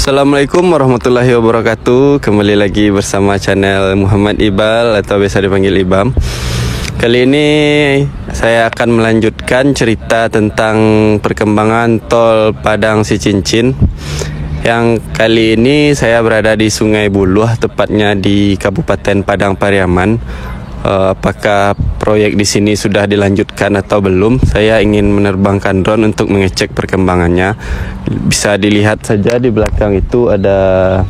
Assalamualaikum warahmatullahi wabarakatuh. Kembali lagi bersama channel Muhammad Ibal atau biasa dipanggil Ibam. Kali ini saya akan melanjutkan cerita tentang perkembangan tol Padang Sicincin. Yang kali ini saya berada di Sungai Buluh, tepatnya di Kabupaten Padang Pariaman. Apakah proyek di sini sudah dilanjutkan atau belum? Saya ingin menerbangkan drone untuk mengecek perkembangannya. Bisa dilihat saja di belakang itu ada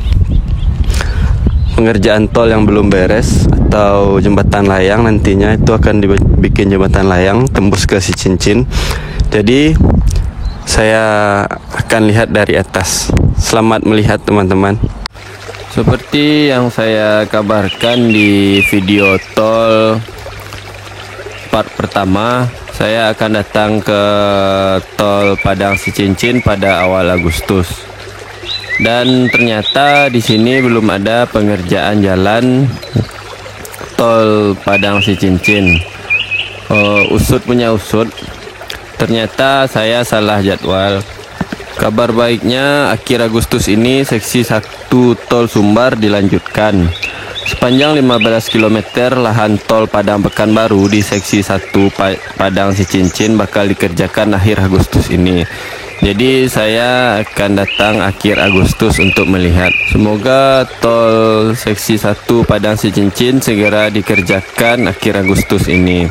pengerjaan tol yang belum beres atau jembatan layang. Nantinya itu akan dibikin jembatan layang tembus ke Sicincin. Jadi saya akan lihat dari atas. Selamat melihat teman-teman. Seperti yang saya kabarkan di video tol part pertama, saya akan datang ke tol Padang Sicincin pada awal Agustus. Dan ternyata di sini belum ada pengerjaan jalan tol Padang Sicincin. Usut punya usut. Ternyata saya salah jadwal. Kabar baiknya, akhir Agustus ini seksi 1 tol Sumbar dilanjutkan. Sepanjang 15 km lahan tol Padang Pekanbaru di seksi 1 Padang Sicincin bakal dikerjakan akhir Agustus ini. Jadi saya akan datang akhir Agustus untuk melihat. Semoga tol seksi 1 Padang Sicincin segera dikerjakan akhir Agustus ini.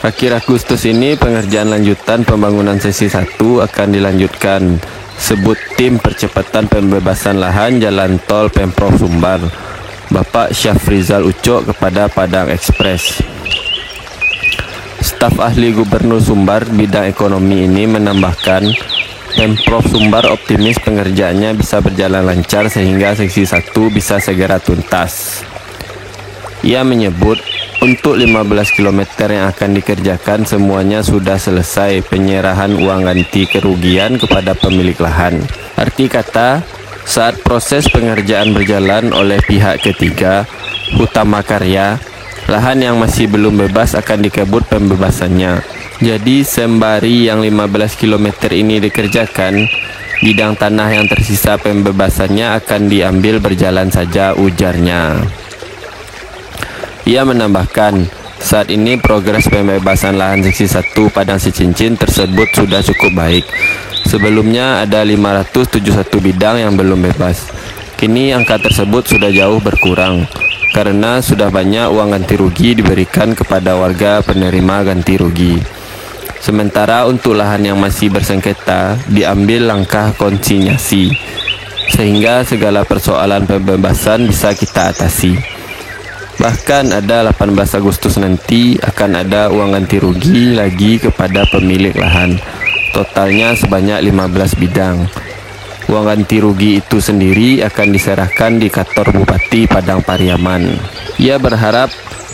Akhir Agustus ini pengerjaan lanjutan pembangunan sesi 1 akan dilanjutkan. Sebut tim percepatan pembebasan lahan jalan tol Pemprov Sumbar, Bapak Syafrizal Ucok kepada Padang Express. Staf ahli Gubernur Sumbar bidang ekonomi ini menambahkan, Pemprov Sumbar optimis pengerjaannya bisa berjalan lancar sehingga seksi 1 bisa segera tuntas. Ia menyebut untuk 15 km yang akan dikerjakan semuanya sudah selesai penyerahan uang ganti kerugian kepada pemilik lahan. Arti kata, saat proses pengerjaan berjalan oleh pihak ketiga, Utama Karya, lahan yang masih belum bebas akan dikebut pembebasannya. Jadi sembari yang 15 km ini dikerjakan, bidang tanah yang tersisa pembebasannya akan diambil berjalan saja, ujarnya. Ia menambahkan, saat ini progres pembebasan lahan seksi 1 Padang Sicincin tersebut sudah cukup baik. Sebelumnya ada 571 bidang yang belum bebas. Kini angka tersebut sudah jauh berkurang, karena sudah banyak uang ganti rugi diberikan kepada warga penerima ganti rugi. Sementara untuk lahan yang masih bersengketa, diambil langkah konsinyasi, sehingga segala persoalan pembebasan bisa kita atasi. Bahkan ada 18 Agustus nanti akan ada uang ganti rugi lagi kepada pemilik lahan. Totalnya sebanyak 15 bidang. Uang ganti rugi itu sendiri akan diserahkan di kantor Bupati Padang Pariaman. Ia berharap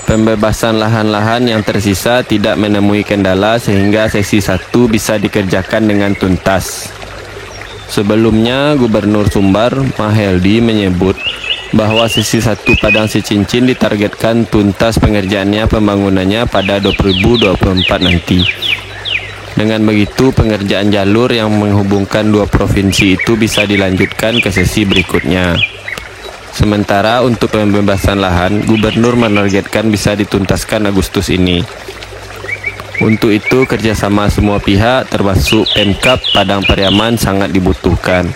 pembebasan lahan-lahan yang tersisa tidak menemui kendala sehingga seksi 1 bisa dikerjakan dengan tuntas. Sebelumnya, Gubernur Sumbar, Maheldi, menyebut bahwa sesi 1 Padang Sicincin ditargetkan tuntas pengerjaannya pembangunannya pada 2024 nanti. Dengan begitu, pengerjaan jalur yang menghubungkan dua provinsi itu bisa dilanjutkan ke sesi berikutnya. Sementara untuk pembebasan lahan, Gubernur menargetkan bisa dituntaskan Agustus ini. Untuk itu, kerjasama semua pihak termasuk Pemkab Padang Pariaman sangat dibutuhkan.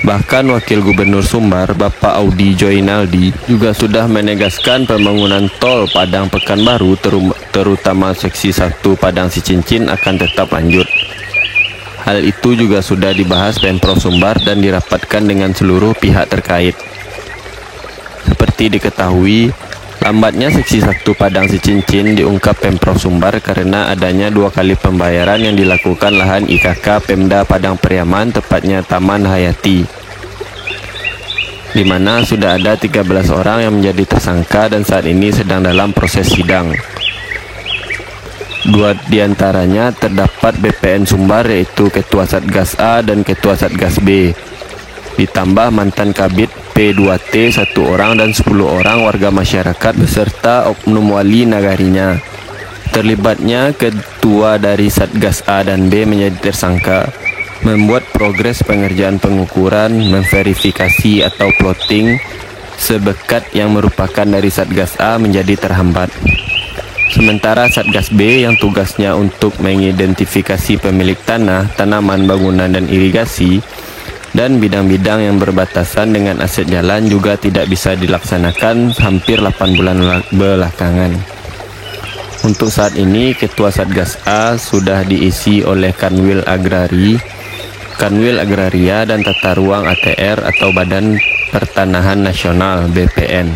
Bahkan Wakil Gubernur Sumbar, Bapak Audi Joinaldi, juga sudah menegaskan pembangunan tol Padang Pekanbaru terutama seksi 1 Padang Sicincin akan tetap lanjut. Hal itu juga sudah dibahas Pemprov Sumbar dan dirapatkan dengan seluruh pihak terkait. Seperti diketahui, lambatnya seksi 1 Padang Sicincin diungkap Pemprov Sumbar karena adanya 2 kali pembayaran yang dilakukan lahan IKK Pemda Padang Pariaman, tepatnya Taman Hayati, di mana sudah ada 13 orang yang menjadi tersangka dan saat ini sedang dalam proses sidang. 2 diantaranya terdapat BPN Sumbar, yaitu Ketua Satgas A dan Ketua Satgas B, ditambah mantan Kabid P2T 1 orang dan 10 orang warga masyarakat beserta oknum wali nagarinya. Terlibatnya ketua dari Satgas A dan B menjadi tersangka. membuat progres pengerjaan pengukuran, memverifikasi atau plotting sebekat yang merupakan dari Satgas A menjadi terhambat. Sementara Satgas B yang tugasnya untuk mengidentifikasi pemilik tanah, tanaman, bangunan, dan irigasi, dan bidang-bidang yang berbatasan dengan aset jalan juga tidak bisa dilaksanakan hampir 8 bulan belakangan. Untuk saat ini, Ketua Satgas A sudah diisi oleh Kanwil Agrari, Kanwil Agraria dan Tata Ruang ATR atau Badan Pertanahan Nasional BPN.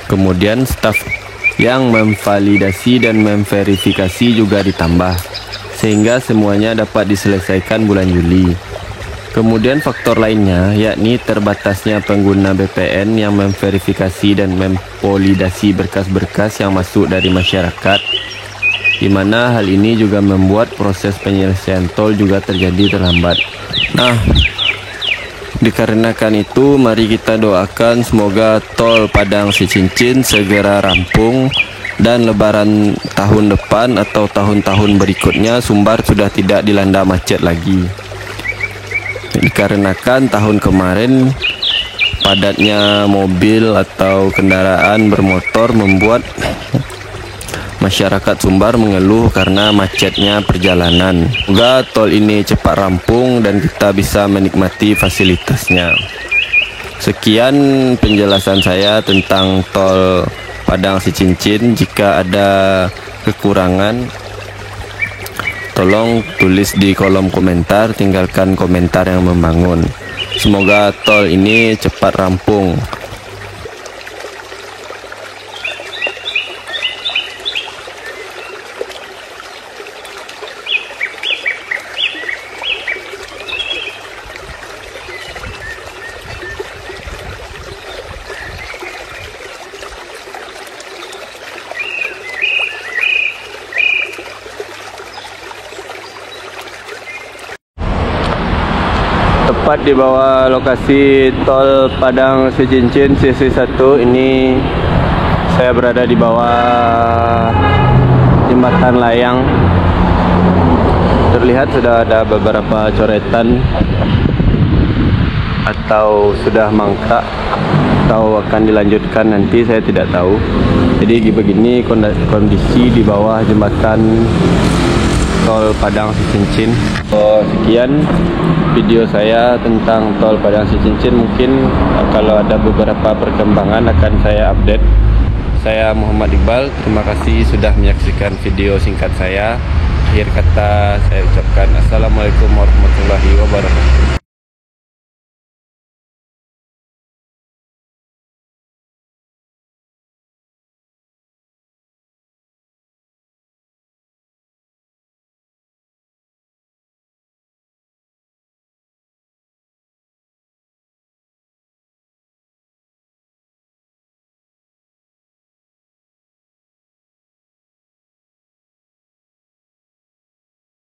Kemudian staf yang memvalidasi dan memverifikasi juga ditambah, sehingga semuanya dapat diselesaikan bulan Juli. Kemudian faktor lainnya yakni terbatasnya pengguna BPN yang memverifikasi dan memvalidasi berkas-berkas yang masuk dari masyarakat, di mana hal ini juga membuat proses penyelesaian tol juga terjadi terlambat. Nah, dikarenakan itu, mari kita doakan semoga tol Padang Sicincin segera rampung dan lebaran tahun depan atau tahun-tahun berikutnya Sumbar sudah tidak dilanda macet lagi. Dikarenakan tahun kemarin padatnya mobil atau kendaraan bermotor membuat masyarakat Sumbar mengeluh karena macetnya perjalanan. Semoga tol ini cepat rampung dan kita bisa menikmati fasilitasnya. Sekian penjelasan saya tentang tol Padang Sicincin. Jika ada kekurangan, tolong tulis di kolom komentar, tinggalkan komentar yang membangun. Semoga tol ini cepat rampung. Tepat di bawah lokasi tol Padang Sicincin sisi 1 ini, saya berada di bawah jembatan layang. Terlihat sudah ada beberapa coretan atau sudah mangkrak atau akan dilanjutkan nanti, saya tidak tahu. Jadi begini kondisi di bawah jembatan tol Padang Sicincin. Sekian video saya tentang tol Padang Sicincin. Mungkin kalau ada beberapa perkembangan akan saya update. Saya Muhammad Iqbal, terima kasih sudah menyaksikan video singkat saya. Akhir kata saya ucapkan Assalamualaikum warahmatullahi wabarakatuh.